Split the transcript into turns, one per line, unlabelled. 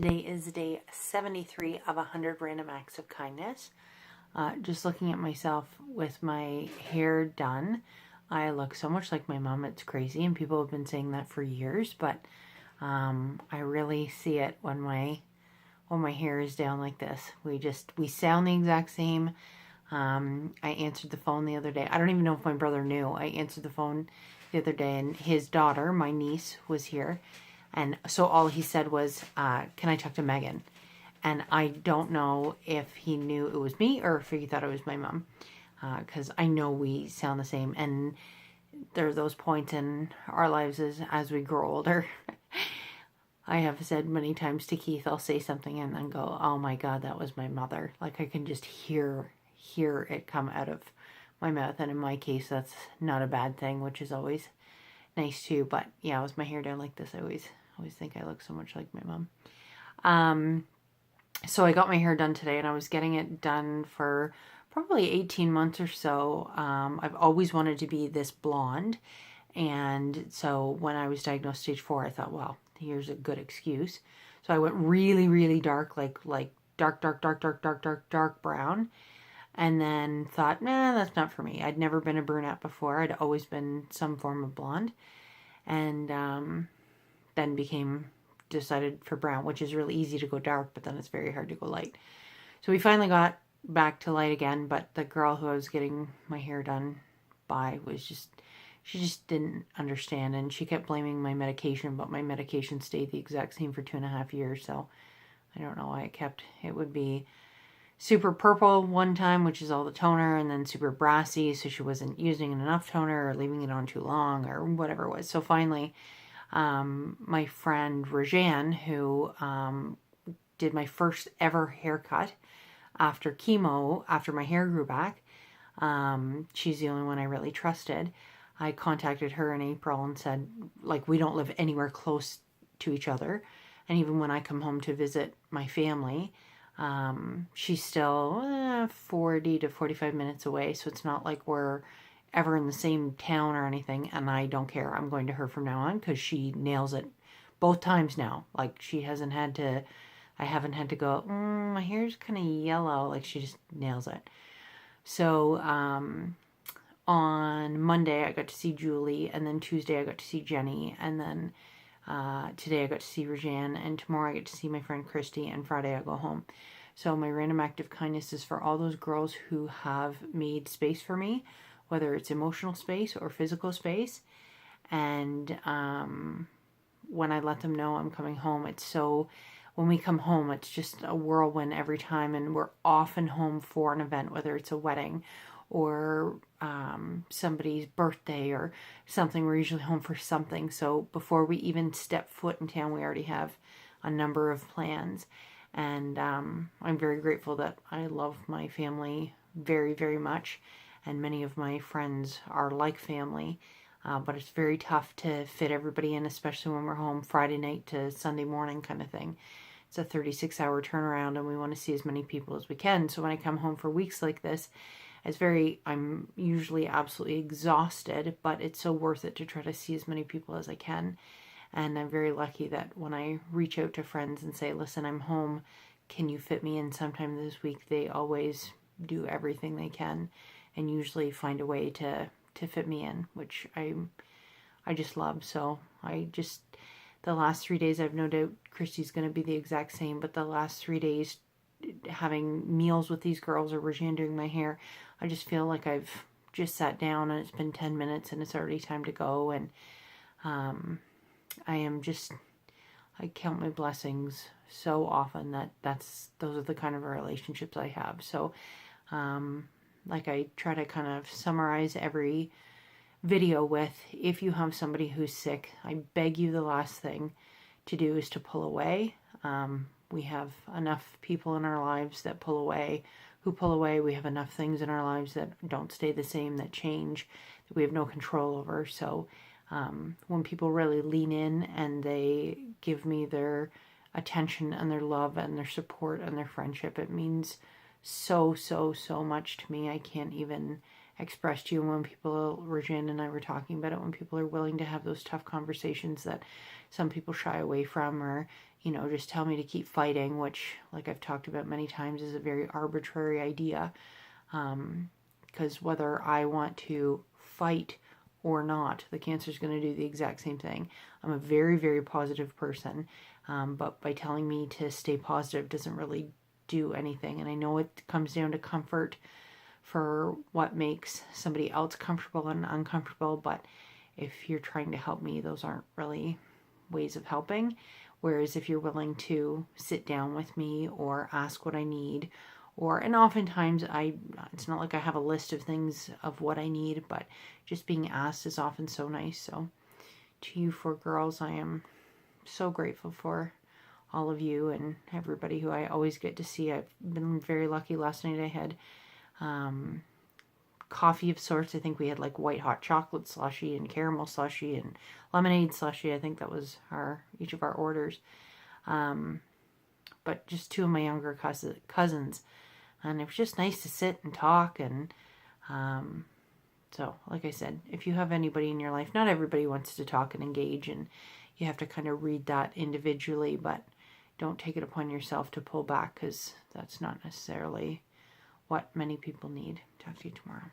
Today is day 73 of 100 random acts of kindness. Just looking at myself with my hair done, I look so much like my mom. It's crazy, and people have been saying that for years, but I really see it when my hair is down like this. We sound the exact same. I answered the phone the other day. I don't even know if my brother knew. I answered the phone the other day, and his daughter, my niece, was here. And so all he said was, can I talk to Megan? And I don't know if he knew it was me or if he thought it was my mom. Because I know we sound the same. And there are those points in our lives as we grow older. I have said many times to Keith, I'll say something and then go, oh my God, that was my mother. Like I can just hear it come out of my mouth. And in my case, that's not a bad thing, which is always nice too. But yeah, with my hair down like this, I always think I look so much like my mom. So I got my hair done today, and I was getting it done for probably 18 months or so. I've always wanted to be this blonde. And so when I was diagnosed stage 4, I thought, well, here's a good excuse. So I went really, really dark, like dark brown. And then thought, nah, that's not for me. I'd never been a brunette before. I'd always been some form of blonde. And then decided for brown, which is really easy to go dark, but then it's very hard to go light. So we finally got back to light again, but the girl who I was getting my hair done by she just didn't understand, and she kept blaming my medication, but my medication stayed the exact same for 2.5 years, so I don't know why it would be super purple one time, which is all the toner, and then super brassy, so she wasn't using enough toner or leaving it on too long or whatever it was. So finally, my friend Rajan, who did my first ever haircut after chemo, after my hair grew back, she's the only one I really trusted. I contacted her in April and said, like, we don't live anywhere close to each other. And even when I come home to visit my family, she's still 40 to 45 minutes away. So it's not like we're ever in the same town or anything, and I don't care. I'm going to her from now on because she nails it both times now. Like I haven't had to go, my hair's kind of yellow. Like she just nails it. So on Monday I got to see Julie, and then Tuesday I got to see Jenny, and then today I got to see Rajan, and tomorrow I get to see my friend Christy, and Friday I go home. So my random act of kindness is for all those girls who have made space for me, whether it's emotional space or physical space. And when I let them know I'm coming home, when we come home, it's just a whirlwind every time. And we're often home for an event, whether it's a wedding or somebody's birthday or something. We're usually home for something. So before we even step foot in town, we already have a number of plans. And I'm very grateful that I love my family very, very much. And many of my friends are like family, but it's very tough to fit everybody in, especially when we're home Friday night to Sunday morning kind of thing. It's a 36-hour turnaround, and we want to see as many people as we can. So when I come home for weeks like this, I'm usually absolutely exhausted, but it's so worth it to try to see as many people as I can. And I'm very lucky that when I reach out to friends and say, listen, I'm home, can you fit me in sometime this week? They always do everything they can and usually find a way to fit me in, which I just love. So the last 3 days, I've no doubt Christy's going to be the exact same, but the last 3 days having meals with these girls or Rajan doing my hair, I just feel like I've just sat down and it's been 10 minutes and it's already time to go. And I count my blessings so often those are the kind of relationships I have. So like I try to kind of summarize every video with, if you have somebody who's sick, I beg you, the last thing to do is to pull away. We have enough people in our lives that pull away. We have enough things in our lives that don't stay the same, that change, that we have no control over. So when people really lean in and they give me their attention and their love and their support and their friendship, it means so, so, so much to me. I can't even expressed to you, when people, Regina and I were talking about it, when people are willing to have those tough conversations that some people shy away from, or, you know, just tell me to keep fighting, which, like I've talked about many times, is a very arbitrary idea. Because whether I want to fight or not, the cancer is going to do the exact same thing. I'm a very, very positive person, but by telling me to stay positive doesn't really do anything. And I know it comes down to comfort for what makes somebody else comfortable and uncomfortable, but if you're trying to help me, those aren't really ways of helping. Whereas if you're willing to sit down with me or ask what I need, and oftentimes it's not like I have a list of things of what I need, but just being asked is often so nice. So to you four girls, I am so grateful for all of you and everybody who I always get to see. I've been very lucky. Last night I had coffee of sorts. I think we had like white hot chocolate slushy and caramel slushy and lemonade slushy. I think that was each of our orders. But just two of my younger cousins. And it was just nice to sit and talk. And so, like I said, if you have anybody in your life, not everybody wants to talk and engage, and you have to kind of read that individually, but don't take it upon yourself to pull back, because that's not necessarily what many people need. Talk to you tomorrow.